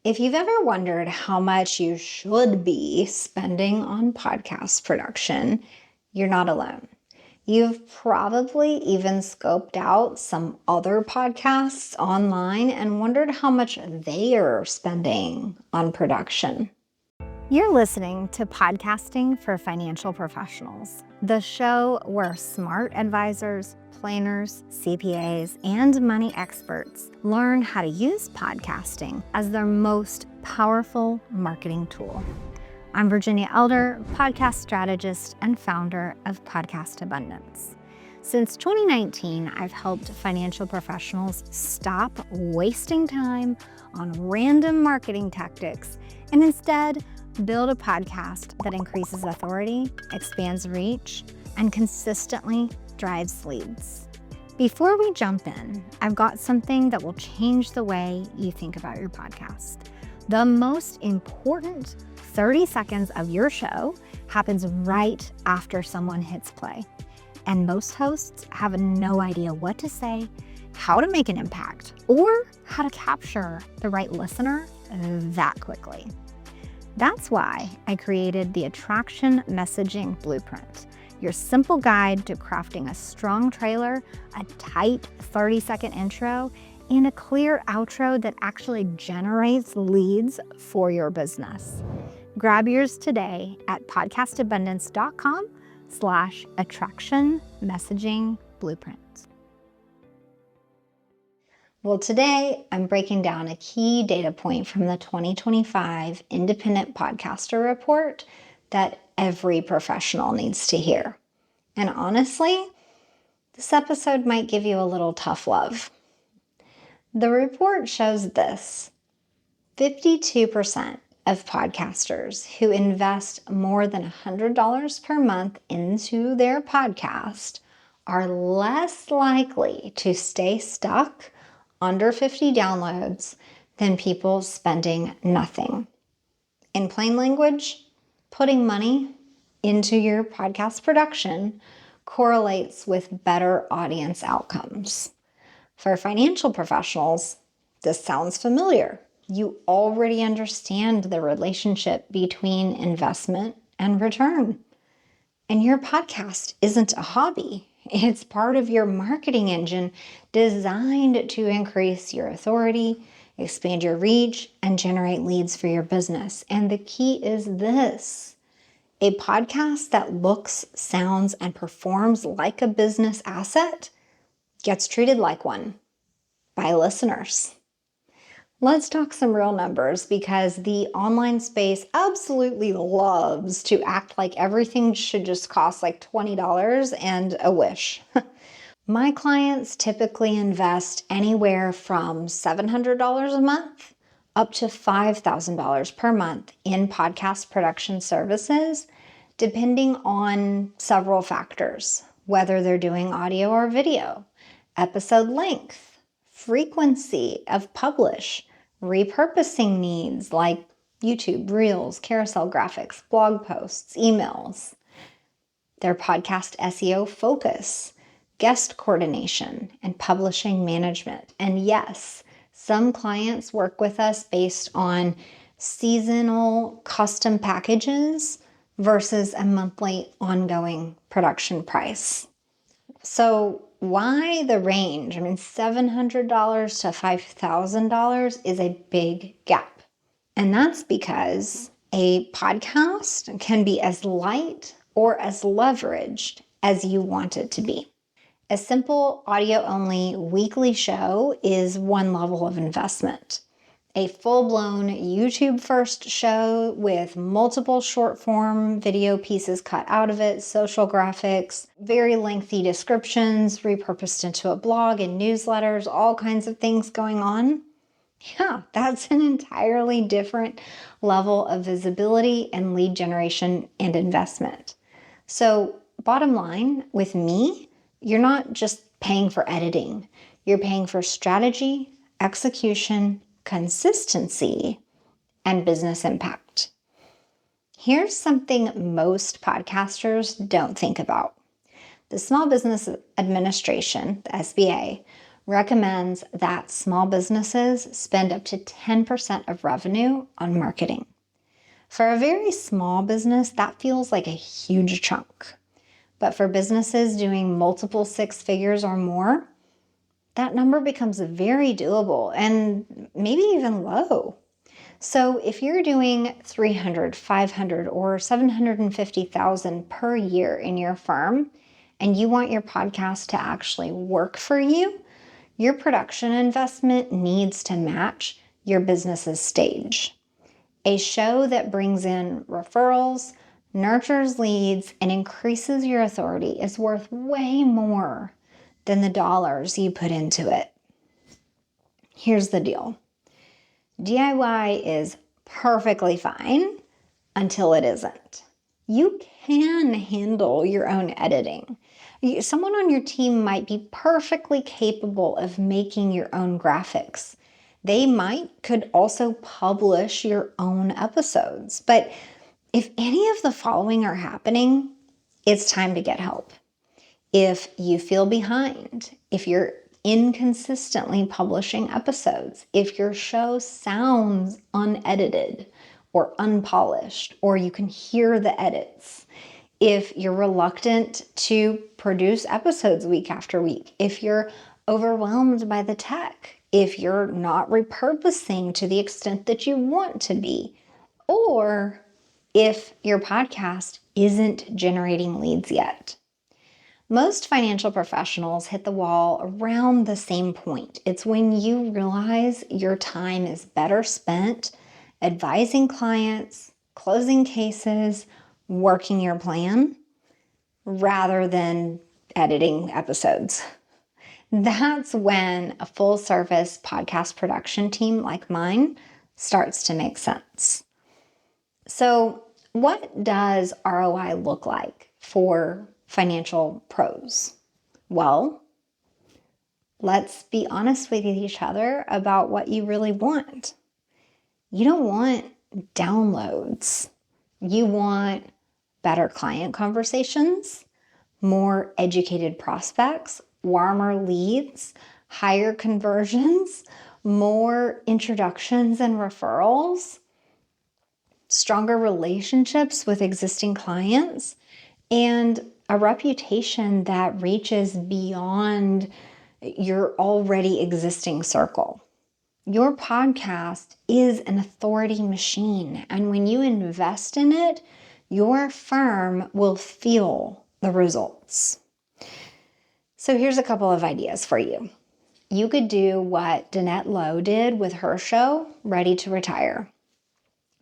If you've ever wondered how much you should be spending on podcast production, you're not alone. You've probably even scoped out some other podcasts online and wondered how much they are spending on production. You're listening to Podcasting for Financial Professionals, the show where smart advisors, planners, CPAs, and money experts learn how to use podcasting as their most powerful marketing tool. I'm Virginia Elder, podcast strategist and founder of Podcast Abundance. Since 2019, I've helped financial professionals stop wasting time on random marketing tactics and instead build a podcast that increases authority, expands reach, and consistently drives leads. Before we jump in, I've got something that will change the way you think about your podcast. The most important 30 seconds of your show happens right after someone hits play. And most hosts have no idea what to say, how to make an impact, or how to capture the right listener that quickly. That's why I created the Attraction Messaging Blueprint, your simple guide to crafting a strong trailer, a tight 30-second intro, and a clear outro that actually generates leads for your business. Grab yours today at podcastabundance.com/attraction messaging blueprint. Well, today I'm breaking down a key data point from the 2025 Independent Podcaster Report that every professional needs to hear. And honestly, this episode might give you a little tough love. The report shows this: 52% of podcasters who invest more than $100 per month into their podcast are less likely to stay stuck under 50 downloads than people spending nothing. In plain language, putting money into your podcast production correlates with better audience outcomes. For financial professionals, this sounds familiar. You already understand the relationship between investment and return. And your podcast isn't a hobby. It's part of your marketing engine designed to increase your authority, expand your reach, and generate leads for your business. And the key is this: a podcast that looks, sounds, and performs like a business asset gets treated like one by listeners. Let's talk some real numbers, because the online space absolutely loves to act like everything should just cost like $20 and a wish. My clients typically invest anywhere from $700 a month up to $5,000 per month in podcast production services, depending on several factors, whether they're doing audio or video, episode length, frequency of publish, repurposing needs like YouTube, Reels, carousel graphics, blog posts, emails, their podcast SEO focus, guest coordination, and publishing management. And yes, some clients work with us based on seasonal custom packages versus a monthly ongoing production price. So why the range? I mean, $700 to $5,000 is a big gap. And that's because a podcast can be as light or as leveraged as you want it to be. A simple audio-only weekly show is one level of investment. A full-blown YouTube-first show with multiple short-form video pieces cut out of it, social graphics, very lengthy descriptions, repurposed into a blog and newsletters, all kinds of things going on. Yeah, that's an entirely different level of visibility and lead generation and investment. So, bottom line, with me, you're not just paying for editing. You're paying for strategy, execution, consistency, and business impact. Here's something most podcasters don't think about. The Small Business Administration, the SBA, recommends that small businesses spend up to 10% of revenue on marketing. For a very small business, that feels like a huge chunk. But for businesses doing multiple six figures or more, that number becomes very doable and maybe even low. So if you're doing 300, 500, or 750,000 per year in your firm, and you want your podcast to actually work for you, your production investment needs to match your business's stage. A show that brings in referrals, nurtures leads, and increases your authority is worth way more than the dollars you put into it. Here's the deal. DIY is perfectly fine until it isn't. You can handle your own editing. Someone on your team might be perfectly capable of making your own graphics. They could also publish your own episodes. But if any of the following are happening, it's time to get help. If you feel behind, if you're inconsistently publishing episodes, if your show sounds unedited or unpolished, or you can hear the edits, if you're reluctant to produce episodes week after week, if you're overwhelmed by the tech, if you're not repurposing to the extent that you want to be, or if your podcast isn't generating leads yet. Most financial professionals hit the wall around the same point. It's when you realize your time is better spent advising clients, closing cases, working your plan, rather than editing episodes. That's when a full-service podcast production team like mine starts to make sense. So, what does ROI look like for financial pros? Well, let's be honest with each other about what you really want. You don't want downloads. You want better client conversations, more educated prospects, warmer leads, higher conversions, more introductions and referrals, stronger relationships with existing clients, and a reputation that reaches beyond your already existing circle. Your podcast is an authority machine, and when you invest in it, your firm will feel the results. So here's a couple of ideas for you. You could do what Danette Lowe did with her show, Ready to Retire.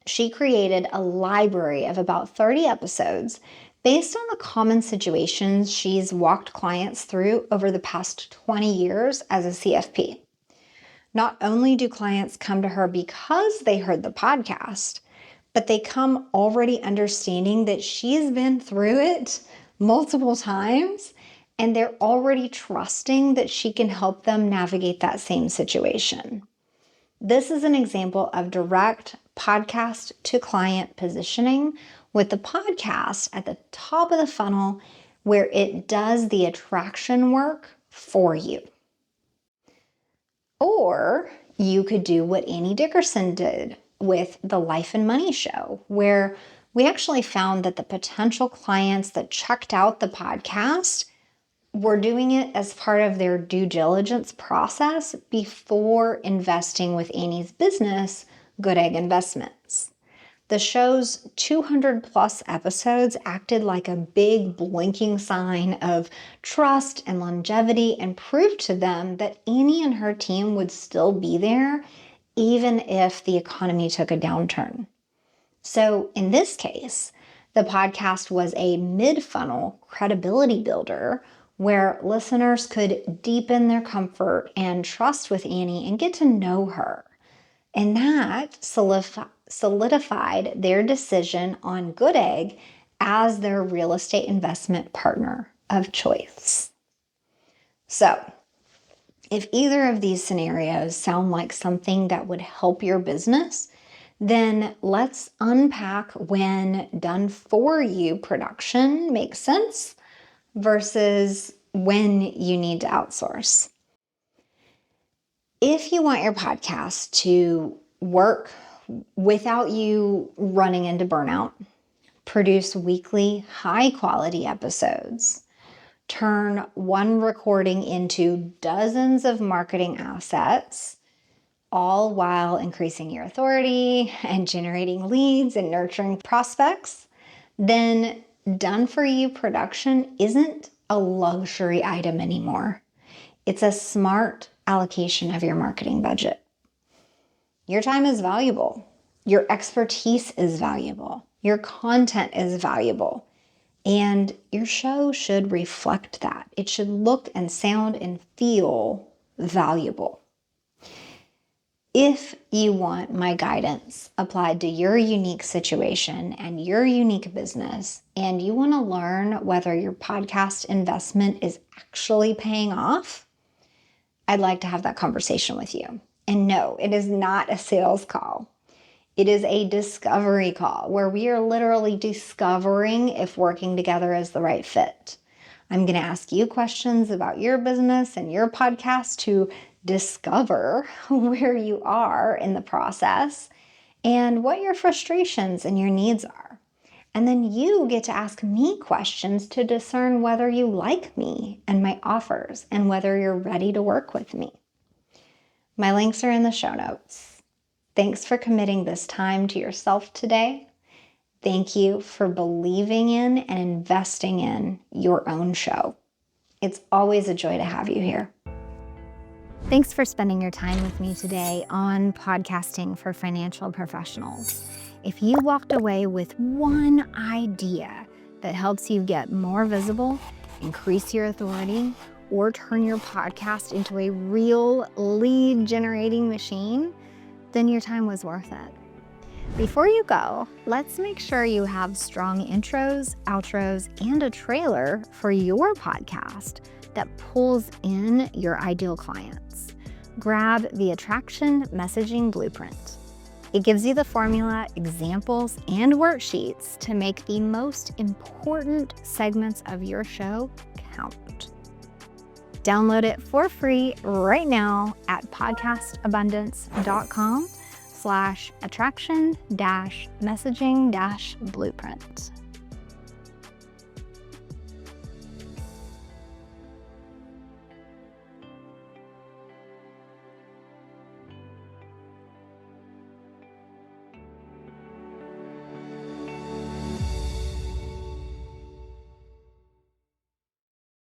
She created a library of about 30 episodes based on the common situations she's walked clients through over the past 20 years as a CFP. Not only do clients come to her because they heard the podcast, but they come already understanding that she's been through it multiple times, and they're already trusting that she can help them navigate that same situation. This is an example of direct podcast to client positioning, with the podcast at the top of the funnel where it does the attraction work for you. Or you could do what Annie Dickerson did with the Life and Money show, where we actually found that the potential clients that checked out the podcast were doing it as part of their due diligence process before investing with Annie's business, Good Egg Investments. The show's 200 plus episodes acted like a big blinking sign of trust and longevity and proved to them that Annie and her team would still be there even if the economy took a downturn. So in this case, the podcast was a mid-funnel credibility builder where listeners could deepen their comfort and trust with Annie and get to know her. And that solidified their decision on Good Egg as their real estate investment partner of choice. So, if either of these scenarios sound like something that would help your business, then let's unpack when done for you production makes sense versus when you need to outsource. If you want your podcast to work without you running into burnout, produce weekly, high quality episodes, turn one recording into dozens of marketing assets, all while increasing your authority and generating leads and nurturing prospects, then done for you production isn't a luxury item anymore. It's a smart allocation of your marketing budget. Your time is valuable. Your expertise is valuable. Your content is valuable. And your show should reflect that. It should look and sound and feel valuable. If you want my guidance applied to your unique situation and your unique business, and you want to learn whether your podcast investment is actually paying off, I'd like to have that conversation with you. And no, it is not a sales call. It is a discovery call where we are literally discovering if working together is the right fit. I'm going to ask you questions about your business and your podcast to discover where you are in the process and what your frustrations and your needs are. And then you get to ask me questions to discern whether you like me and my offers and whether you're ready to work with me. My links are in the show notes. Thanks for committing this time to yourself today. Thank you for believing in and investing in your own show. It's always a joy to have you here. Thanks for spending your time with me today on Podcasting for Financial Professionals. If you walked away with one idea that helps you get more visible, increase your authority, or turn your podcast into a real lead generating machine, then your time was worth it. Before you go, let's make sure you have strong intros, outros, and a trailer for your podcast that pulls in your ideal clients. Grab the Attraction Messaging Blueprint. It gives you the formula, examples, and worksheets to make the most important segments of your show count. Download it for free right now at podcastabundance.com/attraction-messaging-blueprint.